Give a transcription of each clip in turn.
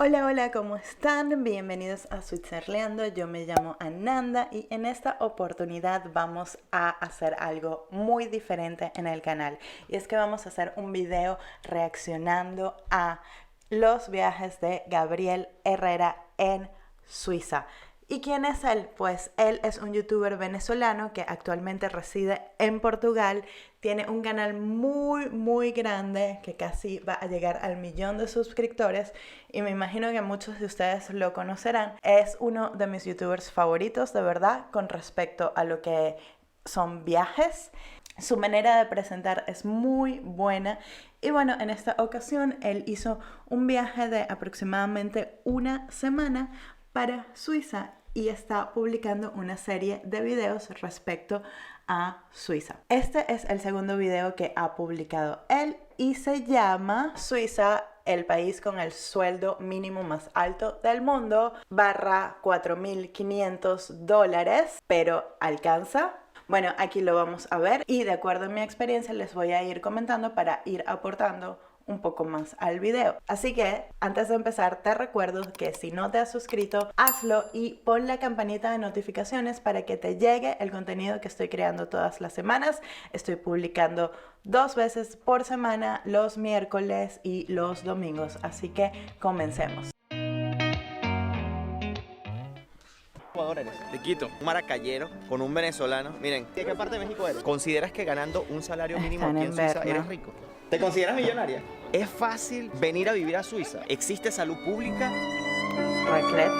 Hola, hola, ¿cómo están? Bienvenidos a Switzerleando. Yo me llamo Ananda y en esta oportunidad vamos a hacer algo muy diferente en el canal. Y es que vamos a hacer un video reaccionando a los viajes de Gabriel Herrera en Suiza. ¿Y quién es él? Pues él es un youtuber venezolano que actualmente reside en Portugal. Tiene un canal muy grande que casi va a llegar al 1.000.000 de suscriptores y me imagino que muchos de ustedes lo conocerán. Es uno de mis youtubers favoritos, de verdad, con respecto a lo que son viajes. Su manera de presentar es muy buena y bueno, en esta ocasión él hizo un viaje de aproximadamente una semana para Suiza y está publicando una serie de videos respecto a Suiza. Este es el segundo video que ha publicado él y se llama Suiza, el país con el sueldo mínimo más alto del mundo, $4.500, pero ¿alcanza? Bueno, aquí lo vamos a ver y de acuerdo a mi experiencia les voy a ir comentando para ir aportando un poco más al video. Así que antes de empezar te recuerdo que si no te has suscrito, hazlo y pon la campanita de notificaciones para que te llegue el contenido que estoy creando todas las semanas. Estoy publicando 2 veces por semana, los miércoles y los domingos. Así que comencemos. Jugador eres? De Quito. Un maracayero con un venezolano. Miren, ¿de qué parte de México eres? ¿Consideras que ganando un salario mínimo aquí en Suiza eres rico? ¿Te consideras millonaria? ¿Es fácil venir a vivir a Suiza? ¿Existe salud pública? Raclette.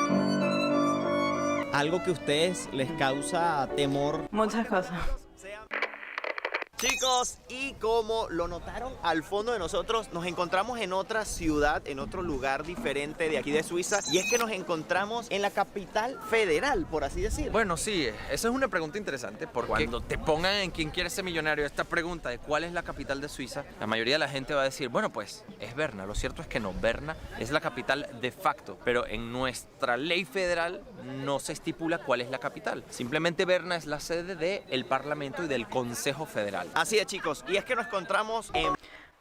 ¿Algo que a ustedes les causa temor? Muchas cosas. Chicos, y como lo notaron al fondo de nosotros, nos encontramos en otra ciudad, en otro lugar diferente de aquí de Suiza, y es que nos encontramos en la capital federal, por así decirlo. Bueno, sí, esa es una pregunta interesante, porque cuando te pongan en quién quiere ser millonario esta pregunta de cuál es la capital de Suiza, la mayoría de la gente va a decir, bueno, pues es Berna. Lo cierto es que no, Berna es la capital de facto, pero en nuestra ley federal no se estipula cuál es la capital. Simplemente Berna es la sede del Parlamento y del Consejo Federal. Así es, chicos, y es que nos encontramos en...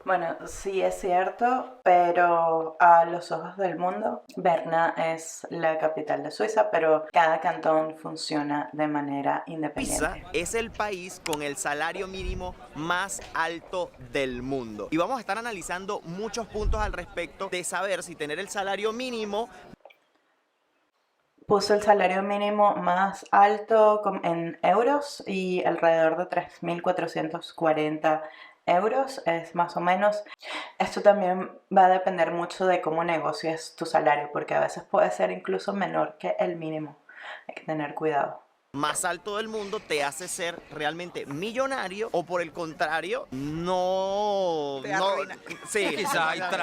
Bueno, sí es cierto, pero a los ojos del mundo, Berna es la capital de Suiza, pero cada cantón funciona de manera independiente. Suiza es el país con el salario mínimo más alto del mundo. Y vamos a estar analizando muchos puntos al respecto de saber si tener el salario mínimo... Puso el salario mínimo más alto en euros y alrededor de 3.440 euros es más o menos. Esto también va a depender mucho de cómo negocies tu salario, porque a veces puede ser incluso menor que el mínimo. Hay que tener cuidado. Más alto del mundo te hace ser realmente millonario, o por el contrario, no... Sí,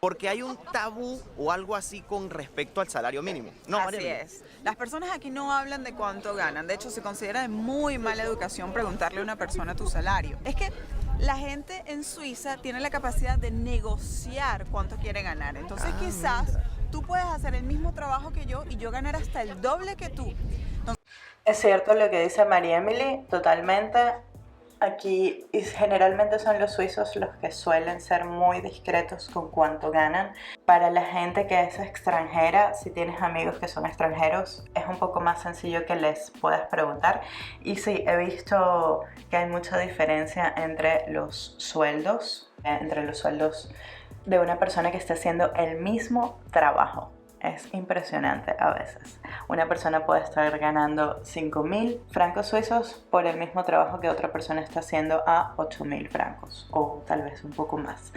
porque hay un tabú o algo así con respecto al salario mínimo. No, así es. Las personas aquí no hablan de cuánto ganan. De hecho, se considera de muy mala educación preguntarle a una persona tu salario. Es que la gente en Suiza tiene la capacidad de negociar cuánto quiere ganar. Entonces, quizás tú puedes hacer el mismo trabajo que yo y yo ganar hasta el doble que tú. Es cierto lo que dice María Emily, totalmente. Aquí generalmente son los suizos los que suelen ser muy discretos con cuánto ganan. Para la gente que es extranjera, si tienes amigos que son extranjeros, es un poco más sencillo que les puedas preguntar. Y sí, he visto que hay mucha diferencia entre los sueldos de una persona que está haciendo el mismo trabajo. Es impresionante a veces. Una persona puede estar ganando 5.000 francos suizos por el mismo trabajo que otra persona está haciendo a 8.000 francos o tal vez un poco más.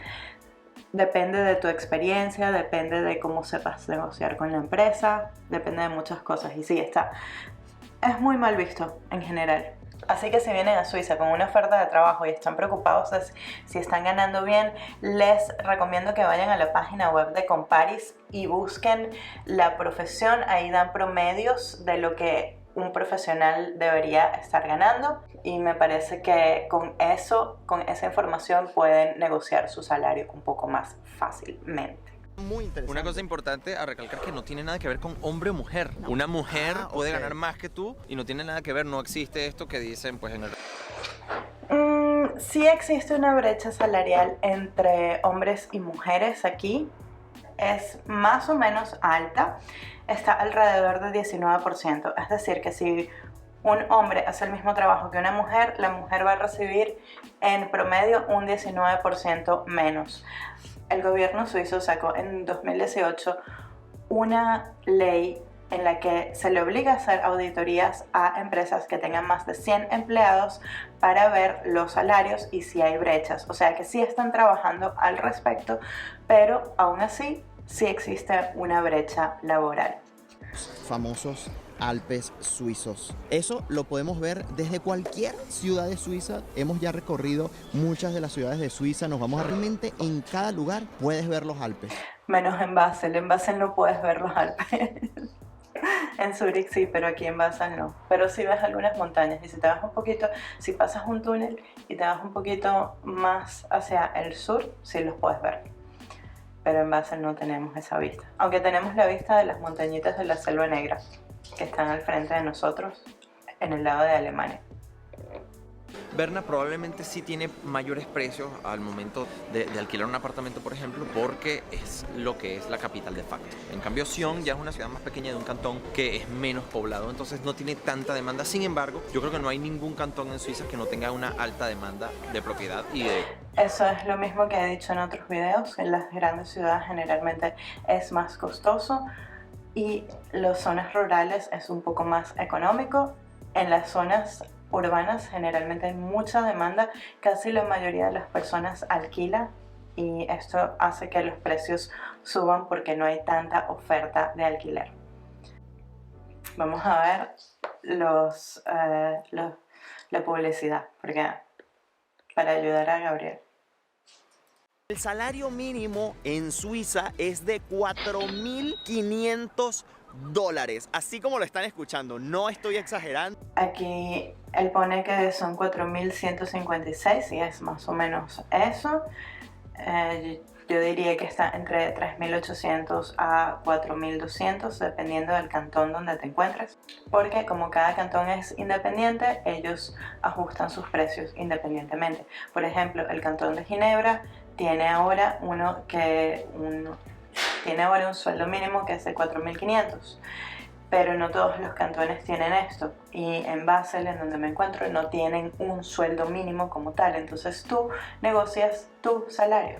Depende de tu experiencia, depende de cómo sepas negociar con la empresa, depende de muchas cosas. Y sí, es muy mal visto en general. Así que si vienen a Suiza con una oferta de trabajo y están preocupados de si están ganando bien, les recomiendo que vayan a la página web de Comparis y busquen la profesión. Ahí dan promedios de lo que un profesional debería estar ganando y me parece que con esa información pueden negociar su salario un poco más fácilmente. Muy interesante. Una cosa importante a recalcar que no tiene nada que ver con hombre o mujer. No. Una mujer puede ganar más que tú y no tiene nada que ver, no existe esto que dicen pues en el... Sí existe una brecha salarial entre hombres y mujeres aquí. es más o menos alta, está alrededor de 19%. Es decir, que si un hombre hace el mismo trabajo que una mujer, la mujer va a recibir en promedio un 19% menos. El gobierno suizo sacó en 2018 una ley en la que se le obliga a hacer auditorías a empresas que tengan más de 100 empleados para ver los salarios y si hay brechas. O sea que sí están trabajando al respecto, pero aún así sí existe una brecha laboral. Famosos Alpes suizos. Eso lo podemos ver desde cualquier ciudad de Suiza. Hemos ya recorrido muchas de las ciudades de Suiza. Nos vamos a realmente en cada lugar puedes ver los Alpes. Menos en Basel. En Basel no puedes ver los Alpes. En Zurich sí, pero aquí en Basel no. Pero sí ves algunas montañas. Y si te vas un poquito, si pasas un túnel y te vas un poquito más hacia el sur, sí los puedes ver. Pero en Basel no tenemos esa vista. Aunque tenemos la vista de las montañitas de la Selva Negra, que están al frente de nosotros, en el lado de Alemania. Berna probablemente sí tiene mayores precios al momento de alquilar un apartamento, por ejemplo, porque es lo que es la capital de facto. En cambio, Sion ya es una ciudad más pequeña de un cantón que es menos poblado, entonces no tiene tanta demanda. Sin embargo, yo creo que no hay ningún cantón en Suiza que no tenga una alta demanda de propiedad y de... Eso es lo mismo que he dicho en otros videos, que en las grandes ciudades generalmente es más costoso y las zonas rurales es un poco más económico. En las zonas urbanas generalmente hay mucha demanda, casi la mayoría de las personas alquila y esto hace que los precios suban porque no hay tanta oferta de alquiler. Vamos a ver la publicidad, porque para ayudar a Gabriel. El salario mínimo en Suiza es de $4.500, así como lo están escuchando, no estoy exagerando. Aquí él pone que son 4.156 y es más o menos eso. Yo diría que está entre 3.800 a 4.200 dependiendo del cantón donde te encuentres, porque como cada cantón es independiente, ellos ajustan sus precios independientemente. Por ejemplo, el cantón de Ginebra tiene ahora un sueldo mínimo que es de 4.500, pero no todos los cantones tienen esto, y en Basel, en donde me encuentro, no tienen un sueldo mínimo como tal, entonces tú negocias tu salario.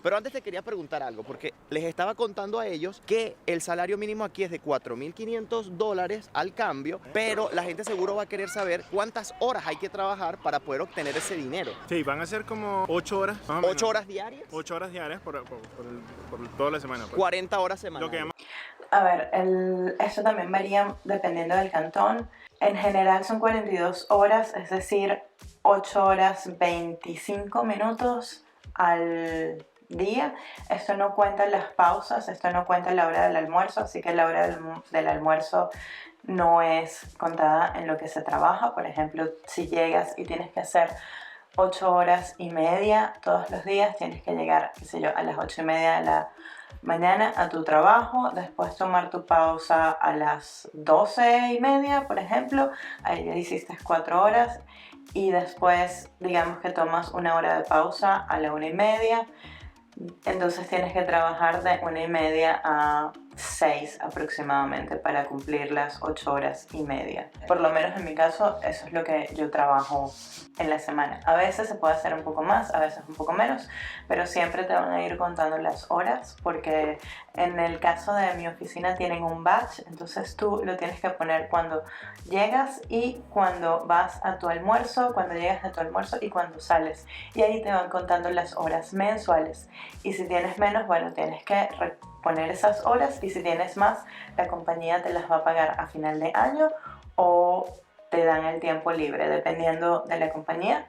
Pero antes te quería preguntar algo, porque les estaba contando a ellos que el salario mínimo aquí es de $4.500 al cambio, pero la gente seguro va a querer saber cuántas horas hay que trabajar para poder obtener ese dinero. Sí, van a ser como 8 horas. Más o menos. ¿8 horas diarias? 8 horas diarias por toda la semana. Pues. 40 horas semanales. Lo que llaman... A ver, esto también varía dependiendo del cantón. En general son 42 horas, es decir, 8 horas 25 minutos al día. Esto no cuenta las pausas, esto no cuenta la hora del almuerzo, así que la hora del almuerzo no es contada en lo que se trabaja. Por ejemplo, si llegas y tienes que hacer 8 horas y media todos los días, tienes que llegar, qué sé yo, a las 8:30 de la mañana a tu trabajo, después tomar tu pausa a las 12:30, por ejemplo, ahí ya hiciste 4 horas, y después digamos que tomas 1 hora de pausa a la 1:30, entonces tienes que trabajar de 1:30 a 6 aproximadamente para cumplir las 8 horas y media. Por lo menos en mi caso, eso es lo que yo trabajo en la semana. A veces se puede hacer un poco más, a veces un poco menos, pero siempre te van a ir contando las horas, porque en el caso de mi oficina tienen un badge, entonces tú lo tienes que poner cuando llegas y cuando vas a tu almuerzo, cuando llegas a tu almuerzo y cuando sales. Y ahí te van contando las horas mensuales. Y si tienes menos, bueno, tienes que poner esas horas, y si tienes más, la compañía te las va a pagar a final de año o te dan el tiempo libre, dependiendo de la compañía.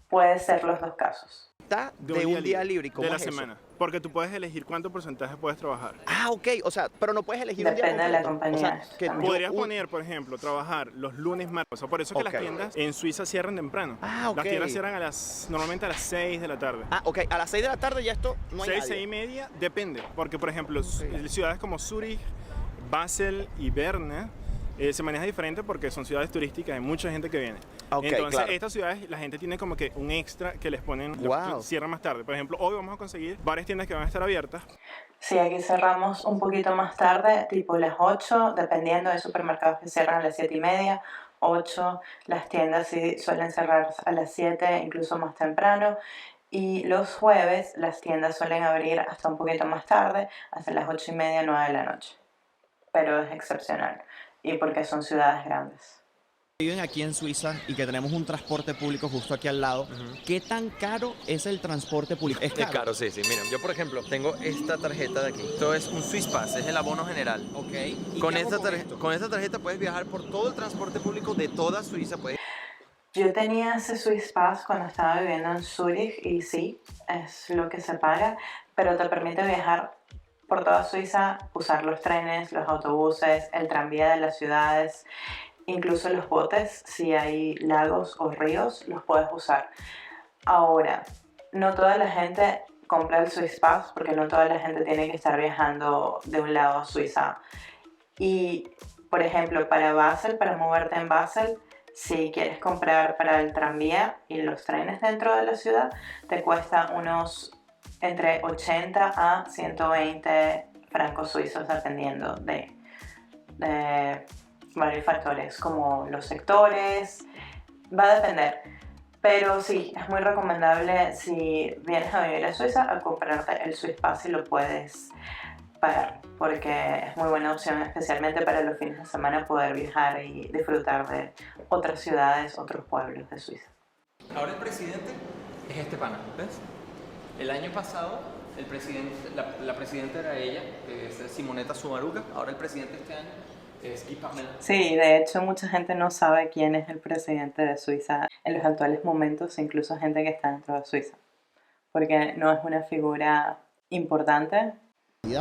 Puede ser los dos casos. De un día libre. ¿Cómo de la es eso? semana. Porque tú puedes elegir cuánto porcentaje puedes trabajar. Ah, ok, o sea, pero no puedes elegir un día Depende de la completo. compañía. O sea, que También. Podrías poner, por ejemplo, trabajar los lunes, martes. O sea, por eso que Ok. las tiendas en Suiza cierran temprano. Ah, ok. Las tiendas cierran normalmente a las 6 de la tarde. Ah, ok, a las 6 de la tarde ya esto no hay 6, nadie. 6:30, depende. Porque, por ejemplo, ciudades como Zurich, Basel y Berna se maneja diferente porque son ciudades turísticas, hay mucha gente que viene. Ok, Entonces, claro. estas ciudades, la gente tiene como que un extra que les ponen, Wow. cierran más tarde. Por ejemplo, hoy vamos a conseguir varias tiendas que van a estar abiertas. Sí, aquí cerramos un poquito más tarde, tipo las 8, dependiendo de supermercados que cierran a las 7:30, 8. Las tiendas sí suelen cerrar a las 7, incluso más temprano. Y los jueves las tiendas suelen abrir hasta un poquito más tarde, hasta las 8:30, 9 de la noche. Pero es excepcional, y porque son ciudades grandes. Viven aquí en Suiza y que tenemos un transporte público justo aquí al lado, ¿qué tan caro es el transporte público? Es caro, sí, sí. Miren, yo por ejemplo tengo esta tarjeta de aquí. Esto es un Swiss Pass, es el abono general. Ok. ¿Y Con qué hago esta, esto? con esta tarjeta puedes viajar por todo el transporte público de toda Suiza. Yo tenía ese Swiss Pass cuando estaba viviendo en Zurich y sí, es lo que se paga, pero te permite viajar por toda Suiza, usar los trenes, los autobuses, el tranvía de las ciudades, incluso los botes, si hay lagos o ríos, los puedes usar. Ahora, no toda la gente compra el Swiss Pass porque no toda la gente tiene que estar viajando de un lado a Suiza. Y, por ejemplo, para Basel, para moverte en Basel, si quieres comprar para el tranvía y los trenes dentro de la ciudad, te cuesta unos entre 80 a 120 francos suizos, dependiendo de varios factores, como los sectores, va a depender. Pero sí, es muy recomendable si vienes a vivir a Suiza a comprarte el Swiss Pass y lo puedes pagar, porque es muy buena opción, especialmente para los fines de semana, poder viajar y disfrutar de otras ciudades, otros pueblos de Suiza. Ahora el presidente es este pana, ¿ves? El año pasado el presidente, la presidenta era ella, que es Simonetta Sommaruga. Ahora el presidente este año es Guy Parmelin. Sí, de hecho mucha gente no sabe quién es el presidente de Suiza en los actuales momentos, incluso gente que está dentro de Suiza, porque no es una figura importante.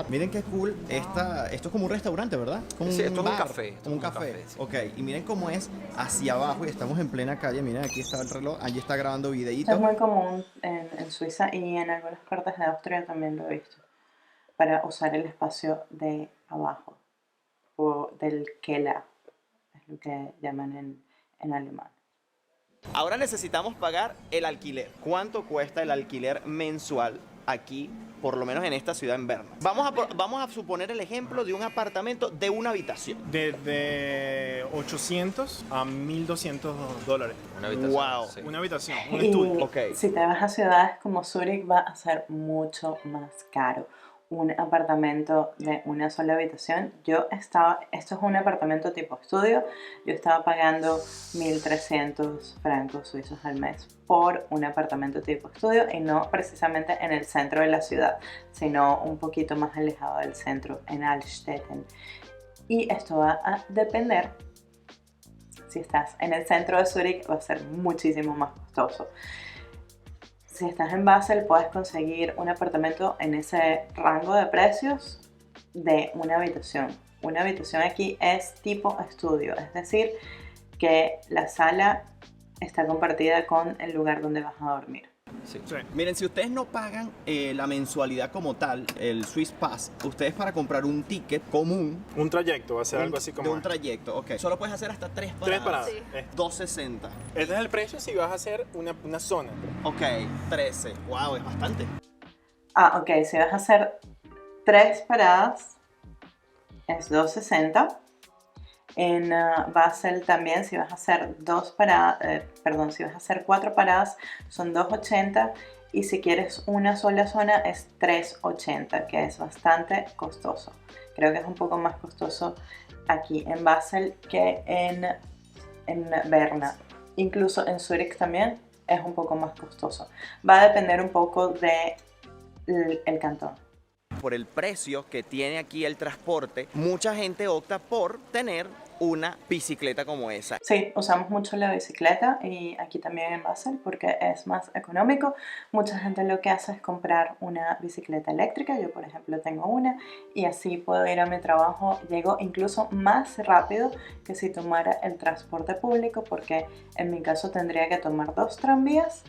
Miren qué cool, esto es como un restaurante, ¿verdad? Como Sí, esto es un bar, café. Como un café. Sí. Ok, y miren cómo es hacia abajo y estamos en plena calle. Miren, aquí está el reloj, allí está grabando Eso videitos. es muy común en Suiza y en algunas partes de Austria también lo he visto, para usar el espacio de abajo, o del Keller, es lo que llaman en alemán. Ahora necesitamos pagar el alquiler. ¿Cuánto cuesta el alquiler mensual aquí, por lo menos en esta ciudad en Berna? Vamos a suponer el ejemplo de un apartamento de una habitación. Desde 800 a $1,200. Una habitación. Wow. Sí. Una habitación, un Y estudio. Ok. si te vas a ciudades como Zurich va a ser mucho más caro. Un apartamento de una sola habitación, esto es un apartamento tipo estudio, yo estaba pagando 1.300 francos suizos al mes por un apartamento tipo estudio, y no precisamente en el centro de la ciudad, sino un poquito más alejado del centro, en Altstetten. Y esto va a depender. Si estás en el centro de Zurich va a ser muchísimo más costoso. Si estás en Basel puedes conseguir un apartamento en ese rango de precios de una habitación. Una habitación aquí es tipo estudio, es decir, que la sala está compartida con el lugar donde vas a dormir. Sí. Sí. Miren, si ustedes no pagan la mensualidad como tal, el Swiss Pass, ustedes para comprar un ticket común, Un trayecto, va a ser algo así como... de un trayecto, ok, solo puedes hacer hasta 3 paradas. 3 paradas. Sí. 2.60. Este es el precio si vas a hacer una zona. Ok, 13. Wow, es bastante. Ok, si vas a hacer 3 paradas es 2.60. En Basel también, si vas a hacer si vas a hacer 4 paradas son 2.80, y si quieres una sola zona es 3.80, que es bastante costoso. Creo que es un poco más costoso aquí en Basel que en Berna. Incluso en Zurich también es un poco más costoso. Va a depender un poco del cantón. Por el precio que tiene aquí el transporte, mucha gente opta por tener una bicicleta como esa. Sí, usamos mucho la bicicleta, y aquí también en Basel, porque es más económico. Mucha gente lo que hace es comprar una bicicleta eléctrica. Yo, por ejemplo, tengo una, y así puedo ir a mi trabajo. Llego incluso más rápido que si tomara el transporte público, porque en mi caso tendría que tomar 2 tranvías,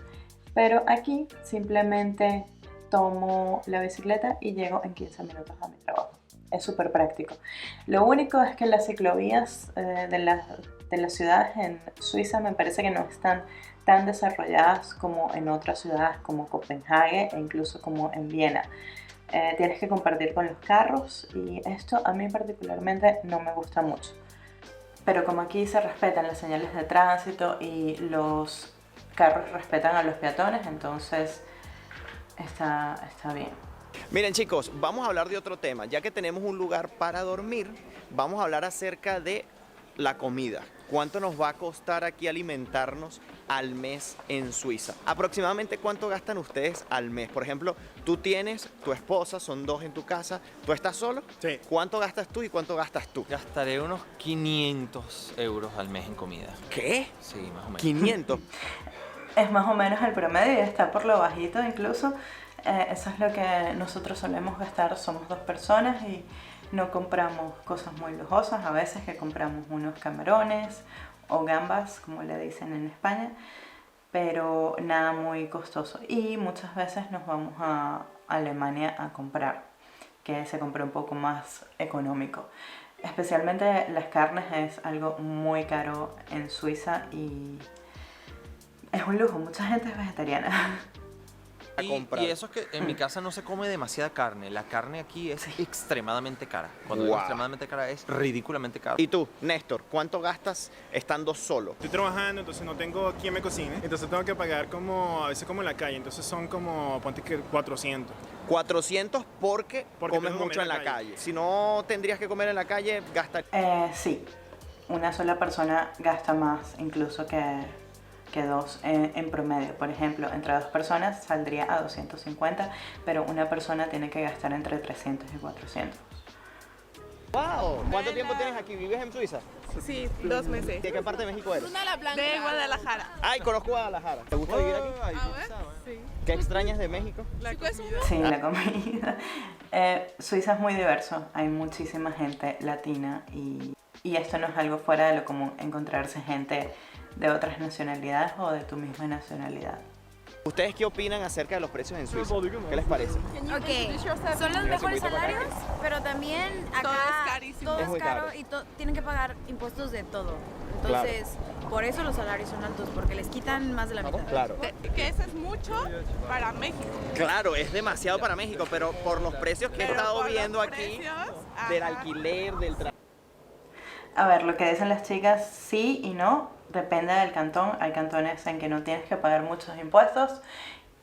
pero aquí simplemente tomo la bicicleta y llego en 15 minutos a mi trabajo. Es súper práctico. Lo único es que las ciclovías de las ciudades en Suiza me parece que no están tan desarrolladas como en otras ciudades como Copenhague e incluso como en Viena. tienes que compartir con los carros y esto a mí particularmente no me gusta mucho. Pero como aquí se respetan las señales de tránsito y los carros respetan a los peatones, entonces está bien. Miren chicos, vamos a hablar de otro tema. Ya que tenemos un lugar para dormir, vamos a hablar acerca de la comida. ¿Cuánto nos va a costar aquí alimentarnos al mes en Suiza? Aproximadamente ¿cuánto gastan ustedes al mes? Por ejemplo, tú tienes tu esposa, son dos en tu casa, ¿tú estás solo? Sí. ¿Cuánto gastas tú y cuánto gastas tú? Gastaré unos 500 euros al mes en comida. ¿Qué? Sí, más o menos. 500. Es más o menos el promedio y está por lo bajito incluso. Eso es lo que nosotros solemos gastar, somos dos personas y no compramos cosas muy lujosas, a veces que compramos unos camarones o gambas, como le dicen en España, pero nada muy costoso. Y muchas veces nos vamos a Alemania a comprar, que se compra un poco más económico. Especialmente las carnes es algo muy caro en Suiza y es un lujo, mucha gente es vegetariana. Y eso es que en mi casa no se come demasiada carne. La carne aquí es extremadamente cara. Cuando Wow. digo extremadamente cara es ridículamente cara. Y tú, Néstor, ¿cuánto gastas estando solo? Estoy trabajando, entonces no tengo quien me cocine. Entonces tengo que pagar a veces como en la calle. Entonces son como, ponte que 400. 400 porque Porque comes tengo que mucho comer en la calle. Si no tendrías que comer en la calle, gastar. Sí, una sola persona gasta más incluso que dos en promedio. Por ejemplo, entre dos personas saldría a 250, pero una persona tiene que gastar entre 300 y 400. ¡Wow! ¿Cuánto tiempo tienes aquí? ¿Vives en Suiza? Sí, 2 meses. ¿De qué parte de México eres? De Guadalajara. Ay, conozco Guadalajara. ¿Te gusta vivir aquí? Sí. ¿Qué extrañas de México? La comida. Sí, la comida. Suiza es muy diverso, hay muchísima gente latina y esto no es algo fuera de lo común, encontrarse gente de otras nacionalidades o de tu misma nacionalidad. ¿Ustedes qué opinan acerca de los precios en Suiza? ¿Qué les parece? Ok, son los mejores salarios, pero también acá Todo es carísimo. todo Es es muy caro caro. y tienen que pagar impuestos de todo. Entonces, por eso los salarios son altos, porque les quitan más de la mitad. Claro. Que eso es mucho para México. Claro, es demasiado para México, pero por los precios que he Pero estado por los viendo aquí, precios, del ajá. alquiler, del trabajo. A ver, lo que dicen las chicas, sí y no, depende del cantón. Hay cantones en que no tienes que pagar muchos impuestos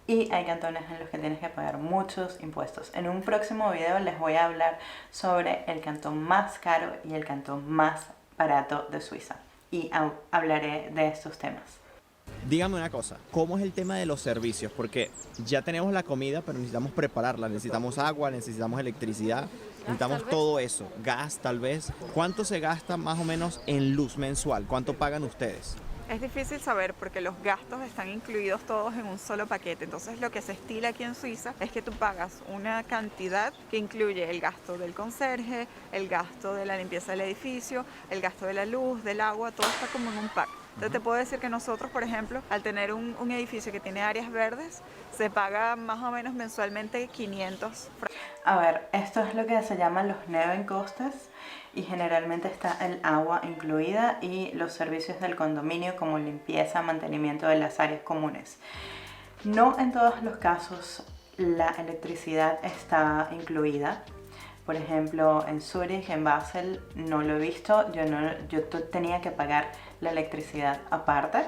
y hay cantones en los que tienes que pagar muchos impuestos. En un próximo video les voy a hablar sobre el cantón más caro y el cantón más barato de Suiza y hablaré de estos temas. Dígame una cosa, ¿cómo es el tema de los servicios? Porque ya tenemos la comida, pero necesitamos prepararla, necesitamos agua, necesitamos electricidad, necesitamos todo eso, gas tal vez. ¿Cuánto se gasta más o menos en luz mensual? ¿Cuánto pagan ustedes? Es difícil saber porque los gastos están incluidos todos en un solo paquete. Entonces lo que se estila aquí en Suiza es que tú pagas una cantidad que incluye el gasto del conserje, el gasto de la limpieza del edificio, el gasto de la luz, del agua, todo está como en un pack. Entonces te puedo decir que nosotros, por ejemplo, al tener un edificio que tiene áreas verdes, se paga más o menos mensualmente 500 francos. A ver, esto es lo que se llaman los nebencostes y generalmente está el agua incluida y los servicios del condominio como limpieza, mantenimiento de las áreas comunes. No en todos los casos la electricidad está incluida. Por ejemplo, en Zurich, en Basel, no lo he visto. Yo tenía que pagar la electricidad aparte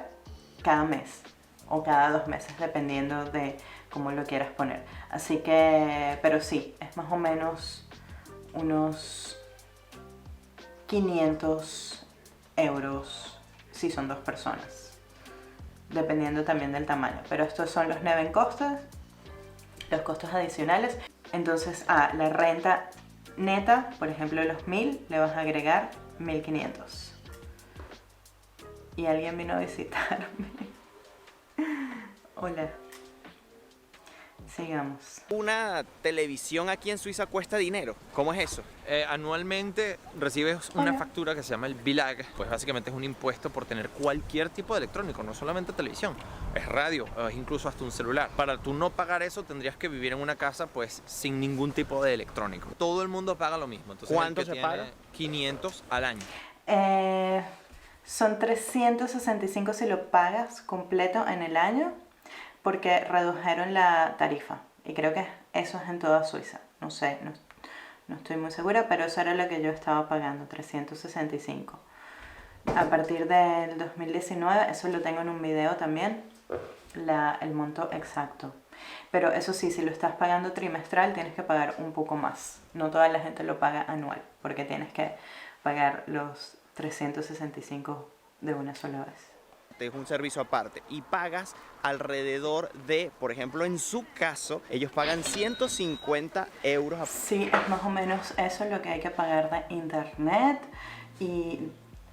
cada mes o cada 2 meses, dependiendo de cómo lo quieras poner. Así que, pero sí, es más o menos unos 500 euros si son 2 personas, dependiendo también del tamaño. Pero estos son los nebencostes, los costos adicionales. Entonces a la renta neta, por ejemplo, los 1000, le vas a agregar 1500. Y alguien vino a visitarme. Hola. Sigamos. Una televisión aquí en Suiza cuesta dinero. ¿Cómo es eso? Anualmente recibes una factura que se llama el Bilag, pues básicamente es un impuesto por tener cualquier tipo de electrónico, no solamente televisión, es radio, es incluso hasta un celular. Para tú no pagar eso tendrías que vivir en una casa pues sin ningún tipo de electrónico. Todo el mundo paga lo mismo. Entonces, ¿Cuánto el que se tiene paga? 500 al año. Son 365 si lo pagas completo en el año, porque redujeron la tarifa. Y creo que eso es en toda Suiza. no sé, no estoy muy segura, pero eso era lo que yo estaba pagando, 365. A partir del 2019, eso lo tengo en un video también, el monto exacto. Pero eso sí, si lo estás pagando trimestral, tienes que pagar un poco más. No toda la gente lo paga anual, porque tienes que pagar los 365 de una sola vez. Es un servicio aparte y pagas alrededor de, por ejemplo, en su caso, ellos pagan 150 euros. Sí, es más o menos eso lo que hay que pagar de internet y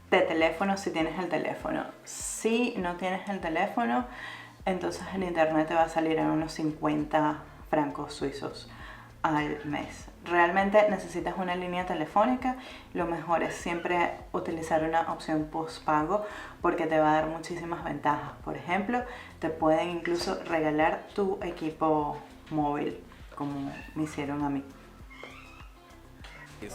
de teléfono si tienes el teléfono. Si no tienes el teléfono, entonces el internet te va a salir en unos 50 francos suizos al mes. Realmente necesitas una línea telefónica, lo mejor es siempre utilizar una opción postpago porque te va a dar muchísimas ventajas. Por ejemplo, te pueden incluso regalar tu equipo móvil, como me hicieron a mí.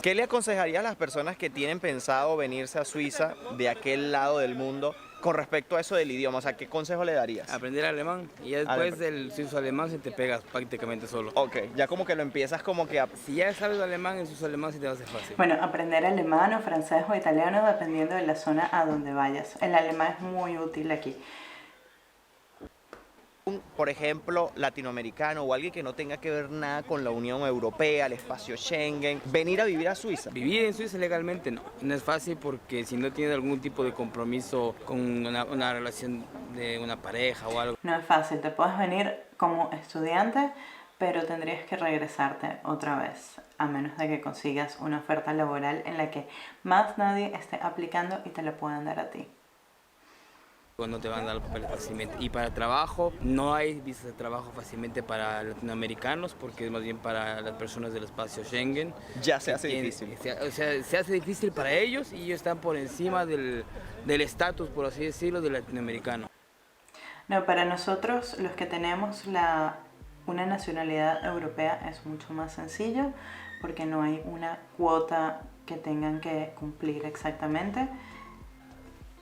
¿Qué le aconsejaría a las personas que tienen pensado venirse a Suiza de aquel lado del mundo con respecto a eso del idioma? O sea, ¿qué consejo le darías? Aprender alemán y ya después del suizo alemán se te pega prácticamente solo. Ok, ya como que lo empiezas como que a... Si ya sabes alemán, el suizo alemán sí te va a hacer fácil. Bueno, aprender alemán o francés o italiano dependiendo de la zona a donde vayas. El alemán es muy útil aquí. Por ejemplo, latinoamericano o alguien que no tenga que ver nada con la Unión Europea, el espacio Schengen, venir a vivir a Suiza. Vivir en Suiza legalmente no es fácil porque si no tienes algún tipo de compromiso con una relación de una pareja o algo. No es fácil, te puedes venir como estudiante, pero tendrías que regresarte otra vez, a menos de que consigas una oferta laboral en la que más nadie esté aplicando y te la puedan dar a ti. No te van a dar los papeles fácilmente. Y para trabajo, no hay visas de trabajo fácilmente para latinoamericanos, porque es más bien para las personas del espacio Schengen. Ya se hace difícil. O sea, se hace difícil para ellos y ellos están por encima del estatus, por así decirlo, del latinoamericano. No, para nosotros, los que tenemos una nacionalidad europea, es mucho más sencillo, porque no hay una cuota que tengan que cumplir exactamente.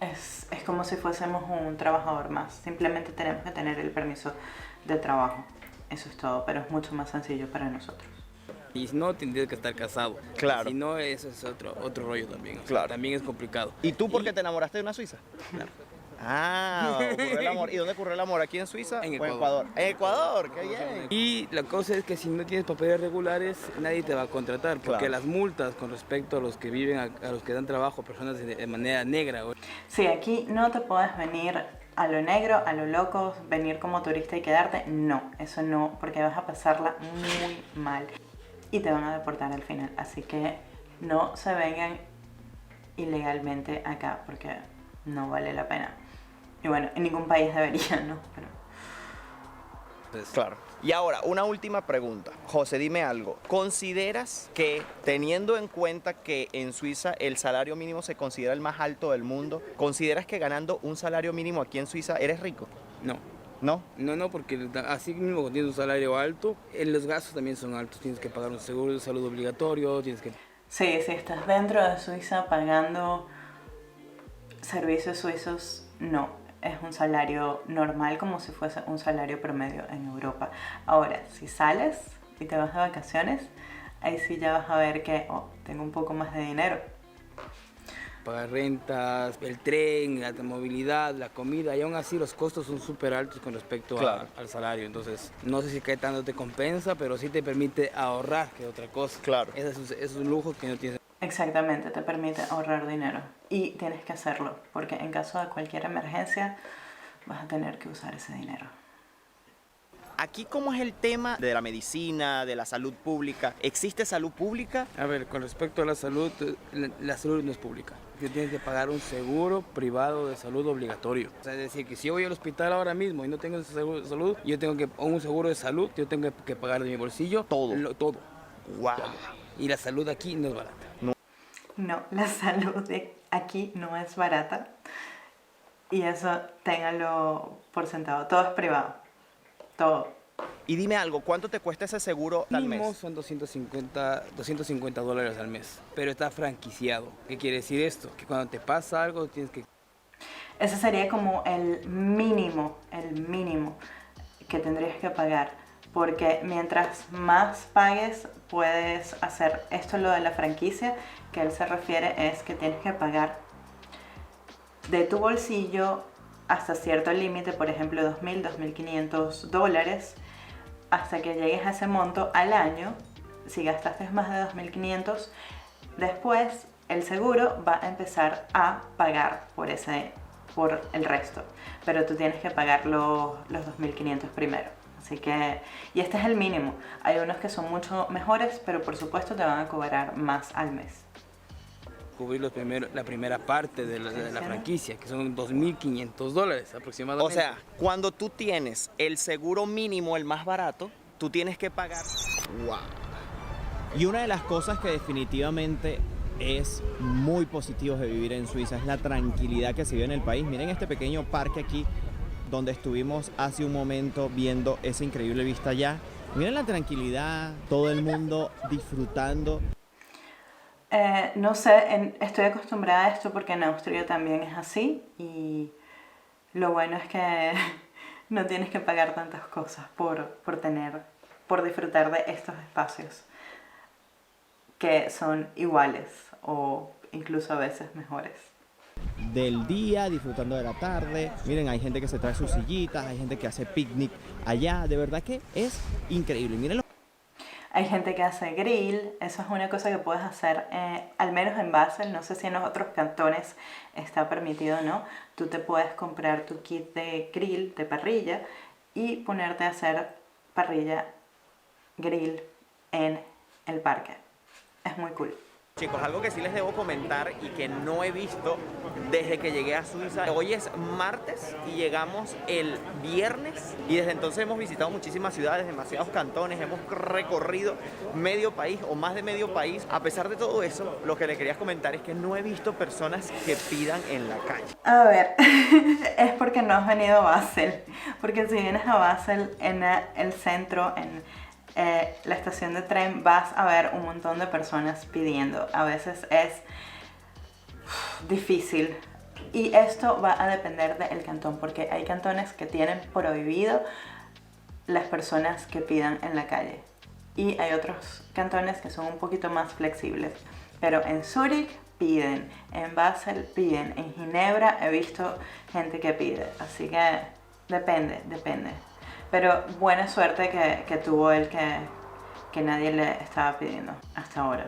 Es como si fuésemos un trabajador más. Simplemente tenemos que tener el permiso de trabajo. Eso es todo, pero es mucho más sencillo para nosotros. Y si no, tendrías que estar casado. Claro. Si no, eso es otro rollo también. O sea, Claro. también es complicado. ¿Y tú por qué te enamoraste de una suiza? Claro. Ah, ocurrió el amor. ¿Y dónde ocurrió el amor? ¿Aquí en Suiza En o en Ecuador. Ecuador? En Ecuador, qué bien. Y la cosa es que si no tienes papeles regulares, nadie te va a contratar, porque Claro. las multas con respecto a los que viven, a los que dan trabajo, personas de manera negra. Sí, aquí no te puedes venir a lo negro, a lo loco, venir como turista y quedarte. No, eso no, porque vas a pasarla muy mal y te van a deportar al final. Así que no se vengan ilegalmente acá, porque no vale la pena. Y bueno, en ningún país debería, ¿no? Pero... Claro. Y ahora, una última pregunta. José, dime algo. ¿Consideras que, teniendo en cuenta que en Suiza el salario mínimo se considera el más alto del mundo, ¿consideras que ganando un salario mínimo aquí en Suiza eres rico? No. ¿No? No, porque así mismo cuando tienes un salario alto, los gastos también son altos. Tienes que pagar un seguro de salud obligatorio, tienes que... Sí, si estás dentro de Suiza pagando servicios suizos, no. Es un salario normal como si fuese un salario promedio en Europa. Ahora, si sales y te vas de vacaciones, ahí sí ya vas a ver que tengo un poco más de dinero. Pagar rentas, el tren, la movilidad, la comida, y aún así los costos son súper altos con respecto Claro. al salario. Entonces, no sé si qué tanto te compensa, pero sí te permite ahorrar, que es otra cosa. Claro. Es un lujo que no tienes. Exactamente, te permite ahorrar dinero. Y tienes que hacerlo, porque en caso de cualquier emergencia vas a tener que usar ese dinero. Aquí, ¿cómo es el tema de la medicina, de la salud pública? ¿Existe salud pública? A ver, con respecto a la salud no es pública. Tú tienes que pagar un seguro privado de salud obligatorio. O sea, es decir, que si yo voy al hospital ahora mismo y no tengo ese seguro de salud, o un seguro de salud, yo tengo que pagar de mi bolsillo Todo. todo. ¡Wow! Y la salud aquí no es barata. No, la salud de aquí no es barata. Y eso ténganlo por sentado. Todo es privado. Todo. Y dime algo, ¿cuánto te cuesta ese seguro al Mínimo mes? son $250 al mes, pero está franquiciado. ¿Qué quiere decir esto? Que cuando te pasa algo tienes que... Ese sería como el mínimo que tendrías que pagar. porque mientras más pagues puedes hacer esto. Lo de la franquicia que él se refiere es que tienes que pagar de tu bolsillo hasta cierto límite, por ejemplo $2,000, $2,500, hasta que llegues a ese monto al año. Si gastaste más de 2.500, después el seguro va a empezar a pagar por el resto, pero tú tienes que pagar los 2.500 primero. Así que, y este es el mínimo. Hay unos que son mucho mejores, pero por supuesto te van a cobrar más al mes. Cubrir la primera parte de la franquicia, que son $2.500 aproximadamente. O sea, cuando tú tienes el seguro mínimo, el más barato, tú tienes que pagar. ¡Wow! Y una de las cosas que definitivamente es muy positivo de vivir en Suiza es la tranquilidad que se vive en el país. Miren este pequeño parque aquí donde estuvimos hace un momento viendo esa increíble vista allá. Miren la tranquilidad, todo el mundo disfrutando. No sé, estoy acostumbrada a esto porque en Austria también es así, y lo bueno es que no tienes que pagar tantas cosas por disfrutar de estos espacios que son iguales o incluso a veces mejores. Del día, disfrutando de la tarde. Miren, hay gente que se trae sus sillitas, hay gente que hace picnic allá. De verdad que es increíble. Miren. Hay gente que hace grill. Eso es una cosa que puedes hacer, al menos en Basel. No sé si en los otros cantones está permitido o no. Tú te puedes comprar tu kit de grill, de parrilla, y ponerte a hacer parrilla, grill en el parque. Es muy cool. Chicos, algo que sí les debo comentar y que no he visto desde que llegué a Suiza. Hoy es martes y llegamos el viernes, y desde entonces hemos visitado muchísimas ciudades, demasiados cantones, hemos recorrido medio país o más de medio país. A pesar de todo eso, lo que le quería comentar es que no he visto personas que pidan en la calle. A ver, es porque no has venido a Basel. Porque si vienes a Basel, en el centro, en la estación de tren, vas a ver un montón de personas pidiendo. A veces es difícil, y esto va a depender del cantón, porque hay cantones que tienen prohibido las personas que pidan en la calle, y hay otros cantones que son un poquito más flexibles. Pero en Zúrich piden, en Basel piden, en Ginebra he visto gente que pide, así que depende. Pero buena suerte que tuvo él, que nadie le estaba pidiendo hasta ahora.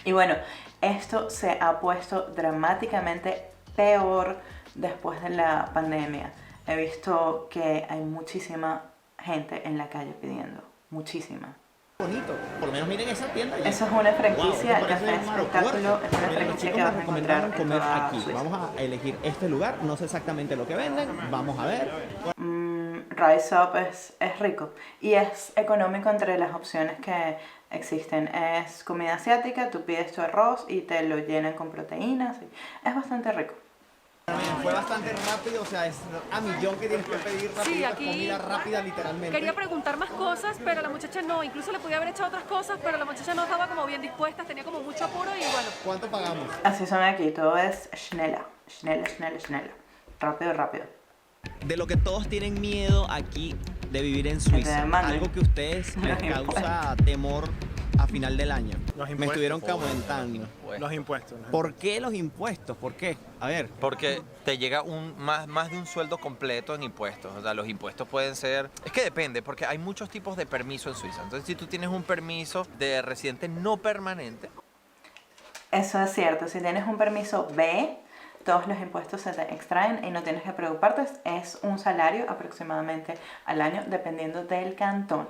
Y bueno, esto se ha puesto dramáticamente peor después de la pandemia. He visto que hay muchísima gente en la calle pidiendo, muchísima. Bonito, por lo menos miren esa tienda allí. Eso es una franquicia, Wow, Café Espectáculo, es una franquicia que vas a encontrar en comer toda aquí. Suiza. Vamos a elegir este lugar, no sé exactamente lo que venden, vamos a ver. Rise Up es rico y es económico entre las opciones que existen. Es comida asiática, tú pides tu arroz y te lo llenan con proteínas. Es bastante rico. Fue bastante rápido, o sea, es a millón que tienes que pedir rápido, Sí, aquí comida rápida literalmente. quería preguntar más cosas, pero la muchacha no. Incluso le podía haber hecho otras cosas, pero la muchacha no estaba como bien dispuesta, tenía como mucho apuro y bueno. ¿Cuánto pagamos? Así son aquí, todo es schneller. Rápido. De lo que todos tienen miedo aquí de vivir en Suiza, algo que a ustedes les causa temor a final del año. Los impuestos. Me estuvieron comentando. Los impuestos. ¿Por qué los impuestos? ¿Por qué? A ver. Porque te llega más de un sueldo completo en impuestos. O sea, los impuestos pueden ser... Es que depende, porque hay muchos tipos de permiso en Suiza. Entonces, si tú tienes un permiso de residente no permanente... Eso es cierto, si tienes un permiso B, todos los impuestos se te extraen y no tienes que preocuparte. Es un salario aproximadamente al año, dependiendo del cantón.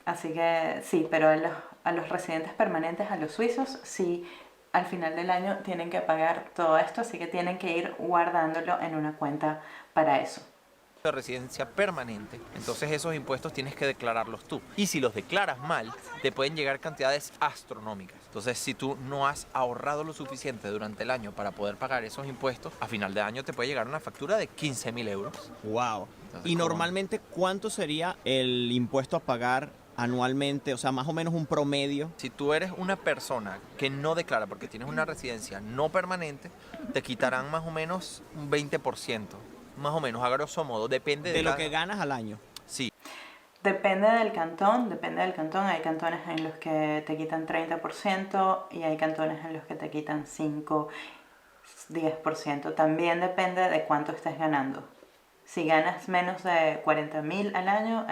Así que sí, pero a los residentes permanentes, a los suizos, sí, al final del año tienen que pagar todo esto, así que tienen que ir guardándolo en una cuenta para eso. De residencia permanente, entonces esos impuestos tienes que declararlos tú. Y si los declaras mal, te pueden llegar cantidades astronómicas. Entonces, si tú no has ahorrado lo suficiente durante el año para poder pagar esos impuestos, a final de año te puede llegar una factura de 15.000 euros. Wow. Entonces, Y normalmente, ¿cuánto sería el impuesto a pagar anualmente? O sea, más o menos un promedio. Si tú eres una persona que no declara porque tienes una residencia no permanente, te quitarán más o menos un 20%. Más o menos, a grosso modo, depende De lo que ganas al año. Sí. Depende del cantón, depende del cantón. Hay cantones en los que te quitan 30% y hay cantones en los que te quitan 5, 10%. También depende de cuánto estés ganando. Si ganas menos de 40.000 al año,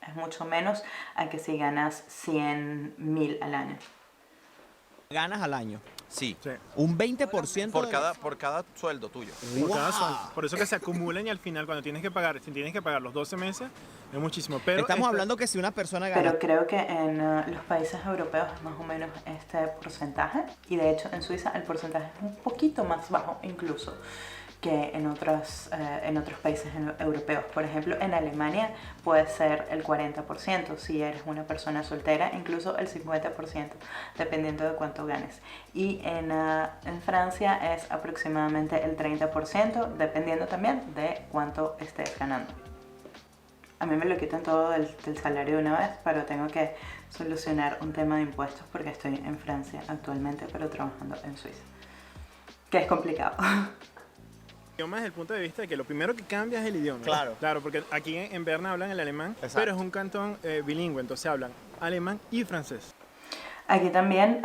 es mucho menos a que si ganas 100.000 al año. ¿Ganas al año? Sí. Sí. Un 20% Por cada sueldo tuyo. Por cada sueldo. Por eso que se acumulan y al final cuando tienes que pagar, si tienes que pagar los 12 meses, es muchísimo. Pero Estamos hablando que si una persona gana... Pero creo que en los países europeos es más o menos este porcentaje. Y de hecho en Suiza el porcentaje es un poquito más bajo incluso que en otros países europeos. Por ejemplo, en Alemania puede ser el 40% si eres una persona soltera, incluso el 50%, dependiendo de cuánto ganes. Y en Francia es aproximadamente el 30%, dependiendo también de cuánto estés ganando. A mí me lo quitan todo del salario de una vez, pero tengo que solucionar un tema de impuestos porque estoy en Francia actualmente, pero trabajando en Suiza, que es complicado. idioma desde el punto de vista de que lo primero que cambia es el idioma. Claro. Claro, porque aquí en Berna hablan el alemán, Exacto. pero es un cantón bilingüe, entonces hablan alemán y francés. Aquí también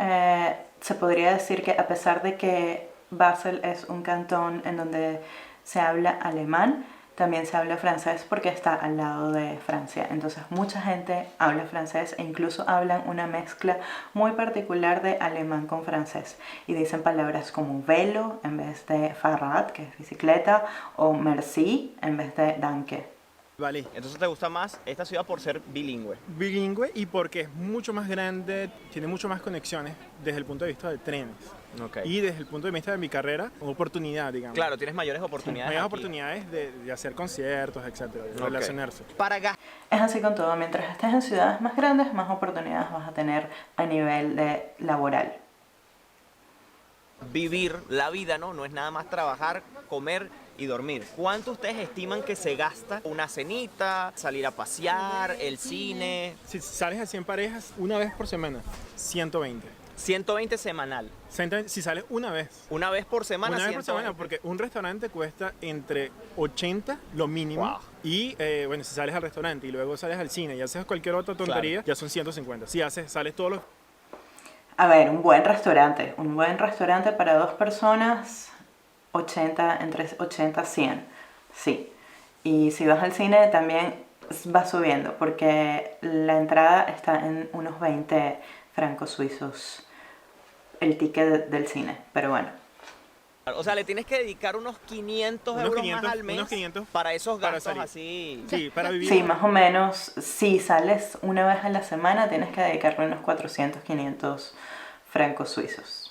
se podría decir que a pesar de que Basel es un cantón en donde se habla alemán, también se habla francés porque está al lado de Francia. Entonces mucha gente habla francés e incluso hablan una mezcla muy particular de alemán con francés. Y dicen palabras como velo en vez de Fahrrad, que es bicicleta, o merci en vez de danke. Vale. Entonces te gusta más esta ciudad por ser bilingüe. Bilingüe y porque es mucho más grande, tiene mucho más conexiones desde el punto de vista de trenes. Okay. Y desde el punto de vista de mi carrera, oportunidad, digamos. Claro, tienes mayores oportunidades. Mayores aquí. oportunidades de hacer conciertos, etcétera, de relacionarse. Para gastar. Es así con todo. Mientras estés en ciudades más grandes, más oportunidades vas a tener a nivel de laboral. Vivir la vida, ¿no? No es nada más trabajar, comer y dormir. ¿Cuánto ustedes estiman que se gasta una cenita, salir a pasear, el cine? Si sales así en parejas, una vez por semana, 120. 120 semanal. Si sales una vez. Una vez por semana. Una vez por 120. semana, porque un restaurante cuesta entre 80, lo mínimo, Wow. y bueno, si sales al restaurante y luego sales al cine y haces cualquier otra tontería, ya son 150. Si sales todos los... A ver, un buen restaurante para 2 personas, 80, entre 80 y 100, sí. Y si vas al cine también va subiendo, porque la entrada está en unos 20 francos suizos, el ticket del cine, pero bueno. O sea, le tienes que dedicar unos 500 euros más al mes unos 500 para esos para gastos salir. así. Sí, para vivir. Sí, más o menos, si sales una vez a la semana, tienes que dedicarle unos 400, 500 francos suizos.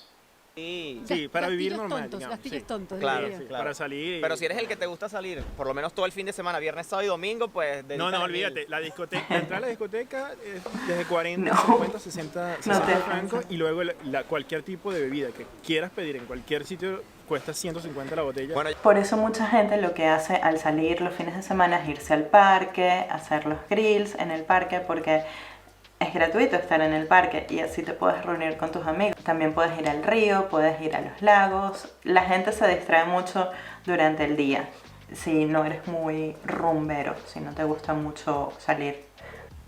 Sí. Sí, para vivir Gastillos normal, tontos, digamos, gastillos sí. tontos. Claro, diría yo. sí, claro. Para salir. Pero si eres el que te gusta salir, por lo menos todo el fin de semana, viernes, sábado y domingo, pues... No, dedícale olvídate, 1000. la discoteca, entrar a la discoteca es desde 40, No. 50, 60, 60 No te francos, alcanza. y luego cualquier tipo de bebida que quieras pedir en cualquier sitio cuesta 150 la botella. Bueno, Por eso mucha gente lo que hace al salir los fines de semana es irse al parque, hacer los grills en el parque, porque es gratuito estar en el parque y así te puedes reunir con tus amigos. También puedes ir al río, puedes ir a los lagos. La gente se distrae mucho durante el día si no eres muy rumbero, si no te gusta mucho salir.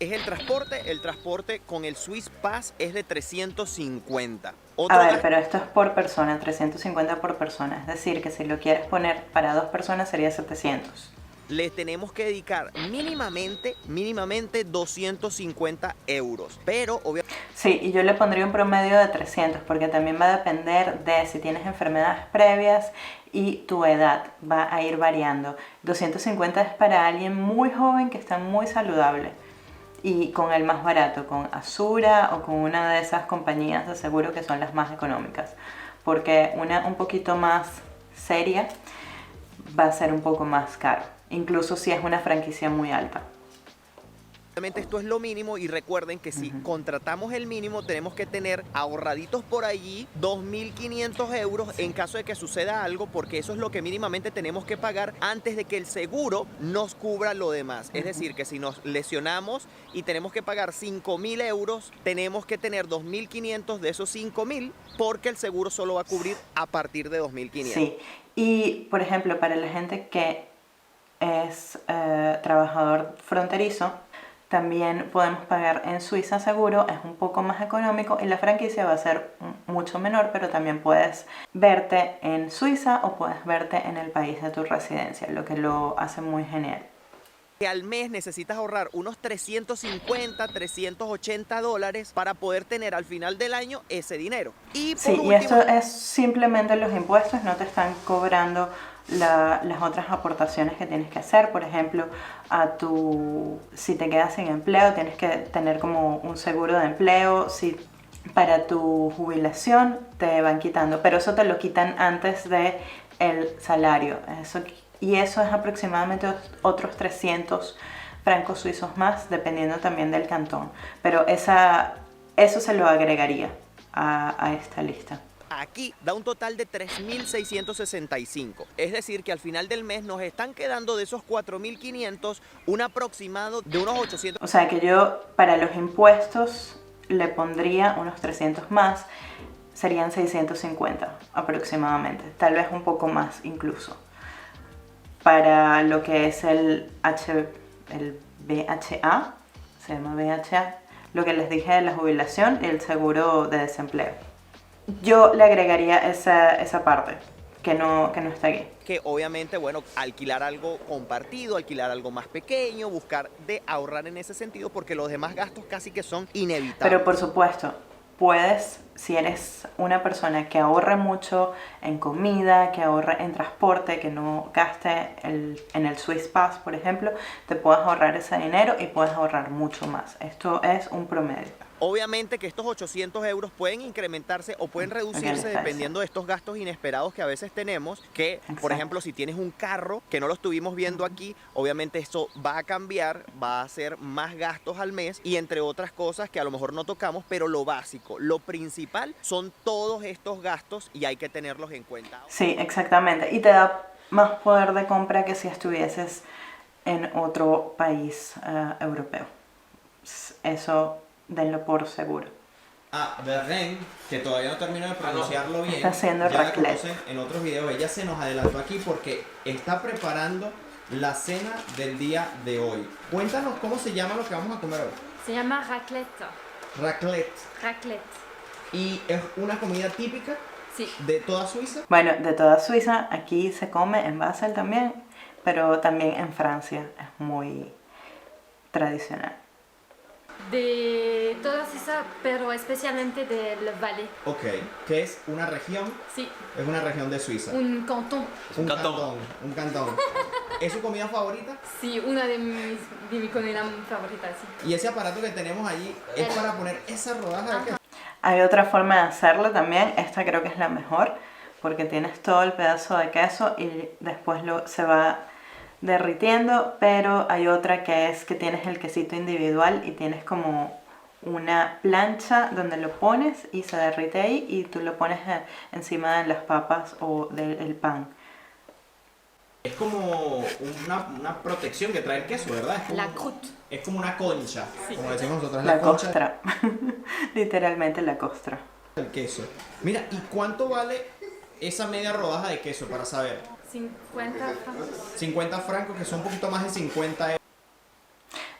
es el transporte con el Swiss Pass es de 350. A ver, pero esto es por persona, 350 por persona. Es decir, que si lo quieres poner para 2 personas sería 700. Le tenemos que dedicar mínimamente 250 euros. Pero obviamente... Sí, y yo le pondría un promedio de 300 porque también va a depender de si tienes enfermedades previas y tu edad va a ir variando. 250 es para alguien muy joven que está muy saludable y con el más barato, con Asura o con una de esas compañías de seguro que son las más económicas. Porque una un poquito más seria va a ser un poco más caro, incluso si es una franquicia muy alta. Esto es lo mínimo y recuerden que si contratamos el mínimo tenemos que tener ahorraditos por allí 2.500 euros en caso de que suceda algo, porque eso es lo que mínimamente tenemos que pagar antes de que el seguro nos cubra lo demás. Es decir, que si nos lesionamos y tenemos que pagar 5.000 euros, tenemos que tener 2.500 de esos 5.000 porque el seguro solo va a cubrir a partir de 2.500. Sí, y por ejemplo, para la gente que es trabajador fronterizo, También podemos pagar en Suiza seguro, es un poco más económico y la franquicia va a ser mucho menor, pero también puedes verte en Suiza o puedes verte en el país de tu residencia, lo que lo hace muy genial. Que al mes necesitas ahorrar unos 350, 380 dólares para poder tener al final del año ese dinero. Y por último, y esto es simplemente los impuestos, no te están cobrando las otras aportaciones que tienes que hacer. Por ejemplo, si te quedas sin empleo, tienes que tener como un seguro de empleo. Si para tu jubilación te van quitando, pero eso te lo quitan antes de el salario. Y eso es aproximadamente otros 300 francos suizos más, dependiendo también del cantón. Pero eso se lo agregaría a esta lista. Aquí da un total de 3.665. Es decir, que al final del mes nos están quedando de esos 4.500 un aproximado de unos 800. O sea que yo para los impuestos le pondría unos 300 más, serían 650 aproximadamente, tal vez un poco más incluso. Para lo que es el BHA, se llama BHA, lo que les dije de la jubilación y el seguro de desempleo. Yo le agregaría esa parte que no está aquí. Que obviamente, bueno, alquilar algo compartido, alquilar algo más pequeño, buscar de ahorrar en ese sentido, porque los demás gastos casi que son inevitables. Pero por supuesto, puedes, si eres una persona que ahorre mucho en comida, que ahorre en transporte, que no gaste en el Swiss Pass, por ejemplo, te puedes ahorrar ese dinero y puedes ahorrar mucho más. Esto es un promedio. Obviamente que estos 800 euros pueden incrementarse o pueden reducirse dependiendo de estos gastos inesperados que a veces tenemos, que Exacto. Por ejemplo, si tienes un carro que no lo estuvimos viendo aquí, obviamente esto va a cambiar, va a ser más gastos al mes y entre otras cosas que a lo mejor no tocamos, pero lo básico, lo principal son todos estos gastos y hay que tenerlos en cuenta. Sí, exactamente. Y te da más poder de compra que si estuvieses en otro país europeo. Eso denlo por seguro. Berren, que todavía no termino de pronunciarlo bien, está haciendo ya la raclette. conocen en otros videos, ella se nos adelantó aquí porque está preparando la cena del día de hoy. Cuéntanos cómo se llama lo que vamos a comer hoy. Se llama raclette. Raclette. Raclette. ¿Y es una comida típica Sí. de toda Suiza? Bueno, de toda Suiza, aquí se come en Basel también, pero también en Francia es muy tradicional. De toda Suiza, pero especialmente del Valais. Ok, que es una región, Sí, es una región de Suiza. un cantón. Un cantón. ¿Es su comida favorita? Sí, una de mi comida favorita, sí. Y ese aparato que tenemos allí es para poner esa rodaja de queso. Hay otra forma de hacerlo también, esta creo que es la mejor, porque tienes todo el pedazo de queso y después se va derritiendo, pero hay otra que es que tienes el quesito individual y tienes como una plancha donde lo pones y se derrite ahí y tú lo pones encima de las papas o del pan. Es como una protección que trae el queso, ¿verdad? Es como, La croûte. Es como una concha, como decimos nosotros, La concha costra, literalmente la costra. del queso. Mira, ¿y cuánto vale esa media rodaja de queso para saber? 50 francos. 50 francos, que son un poquito más de 50 euros.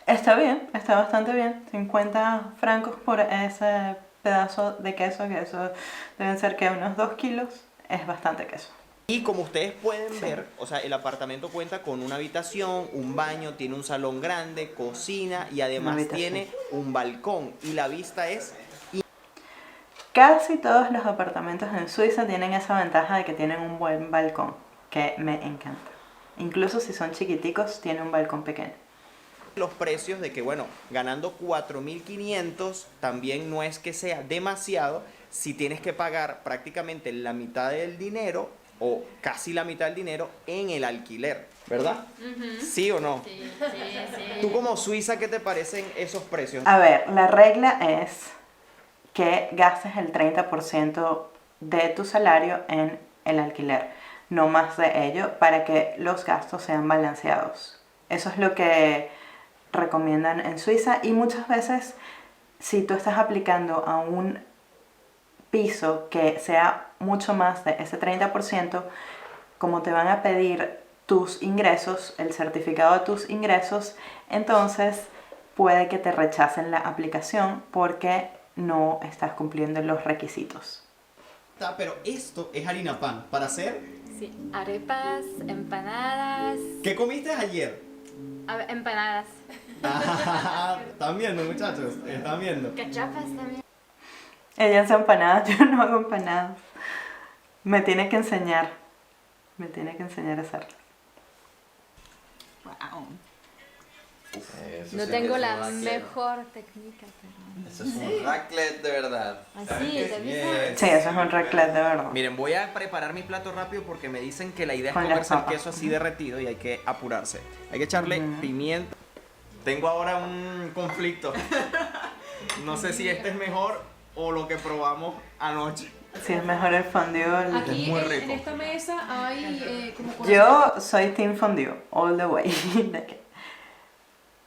Está bien, está bastante bien. 50 francos por ese pedazo de queso, que eso deben ser que unos 2 kilos. Es bastante queso. Y como ustedes pueden ver, o sea, el apartamento cuenta con una habitación, un baño, tiene un salón grande, cocina y además tiene un balcón. Y la vista es... Casi todos los apartamentos en Suiza tienen esa ventaja de que tienen un buen balcón, que me encanta. Incluso si son chiquiticos, tiene un balcón pequeño. Los precios de que, bueno, ganando 4.500 también no es que sea demasiado si tienes que pagar prácticamente la mitad del dinero o casi la mitad del dinero en el alquiler, ¿verdad? ¿Sí o no? Sí. Tú como suiza, ¿qué te parecen esos precios? A ver, la regla es que gastes el 30% de tu salario en el alquiler, no más de ello, para que los gastos sean balanceados. Eso es lo que recomiendan en Suiza y muchas veces si tú estás aplicando a un piso que sea mucho más de ese 30%, como te van a pedir tus ingresos, el certificado de tus ingresos, entonces puede que te rechacen la aplicación porque no estás cumpliendo los requisitos. Pero esto es harina pan. ¿Para hacer? Sí, arepas, empanadas. ¿Qué comiste ayer? Empanadas. Están viendo, muchachos, están viendo. Cachapas también. Ella hace empanadas, yo no hago empanadas. Me tiene que enseñar. Me tiene que enseñar a hacerlas. Wow. No tengo la mejor técnica, pero... Eso es un raclette de verdad. Así, ¿te avisas? Sí, eso es un raclette de verdad. Miren, voy a preparar mi plato rápido porque me dicen que la idea es Con las comerse el papas. queso así derretido y hay que apurarse. Hay que echarle pimienta. Tengo ahora un conflicto. No sé si este es mejor o lo que probamos anoche. Sí, es mejor el fondue. Aquí muy en rico. esta mesa hay como... Yo soy team fondue, all the way.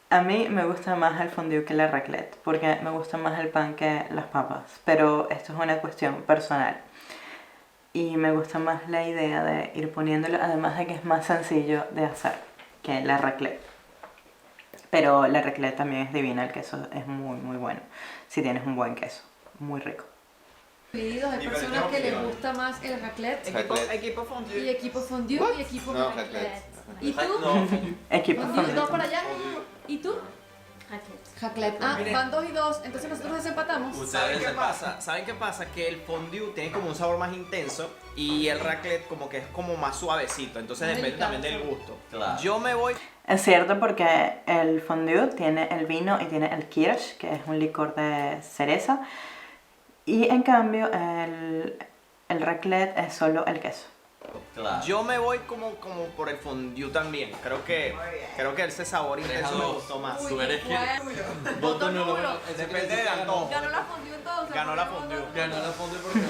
A mí me gusta más el fondue que la raclette, porque me gusta más el pan que las papas, pero esto es una cuestión personal. Y me gusta más la idea de ir poniéndolo, además de que es más sencillo de hacer que la raclette. Pero la raclette también es divina, el queso es muy muy bueno, si tienes un buen queso, muy rico. Divididos, hay personas que les gusta más el raclette Equipo fondue. y equipo fondue y equipo No, raclette. raclette. ¿Y tú? Equipo ¿Fondue? fondue. ¿Dos para allá? ¿Y tú? Raclette. Raclette. Ah, van 2 y 2, entonces nosotros desempatamos. ¿Saben qué pasa? ¿Saben qué pasa? Que el fondue tiene como un sabor más intenso y el raclette como que es como más suavecito, entonces depende también del gusto. Claro. Yo me voy... Es cierto porque el fondue tiene el vino y tiene el kirsch, que es un licor de cereza. Y en cambio el raclette es solo el queso. Claro. Yo me voy como por el fondue también. Creo que ese sabor intenso me gustó más. Tú eres quien. Voto nulo. Depende del antojo. Ganó la fondue entonces. Ganó la fondue. Ganó la fondue porque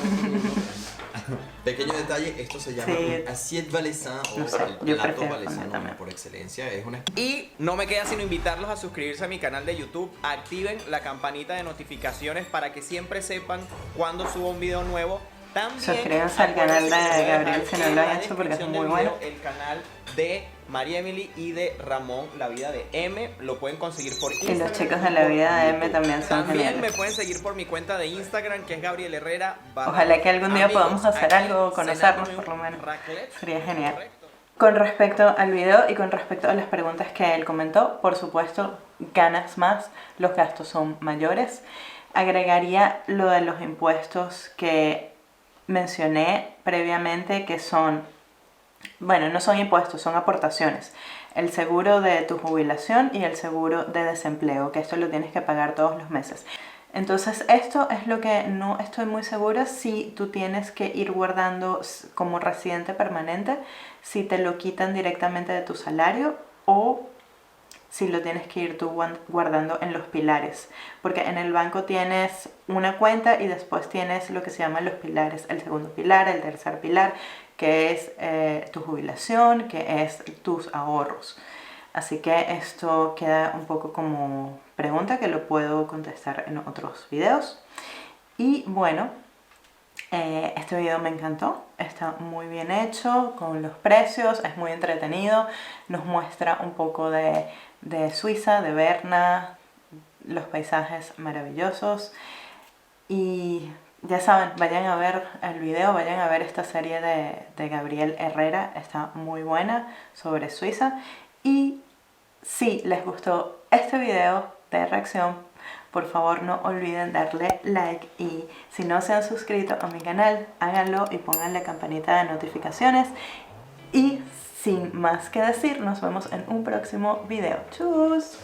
Pequeño detalle, esto se llama Sí. un assiette valaisan o No sé, el yo plato prefiero fondue valaisano también. por excelencia. Es una Y no me queda sino invitarlos a suscribirse a mi canal de YouTube. Activen la campanita de notificaciones para que siempre sepan cuando subo un video nuevo. También Suscríbanse al canal de Gabriel si no lo han hecho porque es muy bueno. El canal de María Emily y de Ramón, La Vida de M. Lo pueden conseguir por Y Instagram. los chicos de La Vida de M también son También me geniales. pueden seguir por mi cuenta de Instagram, que es Gabriel Herrera. Ojalá que algún día Amigos, podamos hacer aquí algo, conocernos cenándome por lo un menos. raclette. Sería genial. Correcto. Con respecto al video y con respecto a las preguntas que él comentó, por supuesto, ganas más, los gastos son mayores. Agregaría lo de los impuestos que mencioné previamente, que son, bueno, no son impuestos, son aportaciones. El seguro de tu jubilación y el seguro de desempleo, que esto lo tienes que pagar todos los meses. Entonces esto es lo que no estoy muy segura si tú tienes que ir guardando como residente permanente, si te lo quitan directamente de tu salario o si lo tienes que ir tú guardando en los pilares. Porque en el banco tienes una cuenta y después tienes lo que se llaman los pilares, el segundo pilar, el tercer pilar, que es tu jubilación, que es tus ahorros. Así que esto queda un poco como pregunta que lo puedo contestar en otros videos. Y bueno, este video me encantó, está muy bien hecho con los precios, es muy entretenido, nos muestra un poco de Suiza, de Berna, los paisajes maravillosos. Y ya saben, vayan a ver el video, vayan a ver esta serie de Gabriel Herrera, está muy buena, sobre Suiza. Y si les gustó este video de reacción, por favor no olviden darle like, y si no se han suscrito a mi canal, háganlo y pongan la campanita de notificaciones. Y sin más que decir, nos vemos en un próximo video. ¡Chus!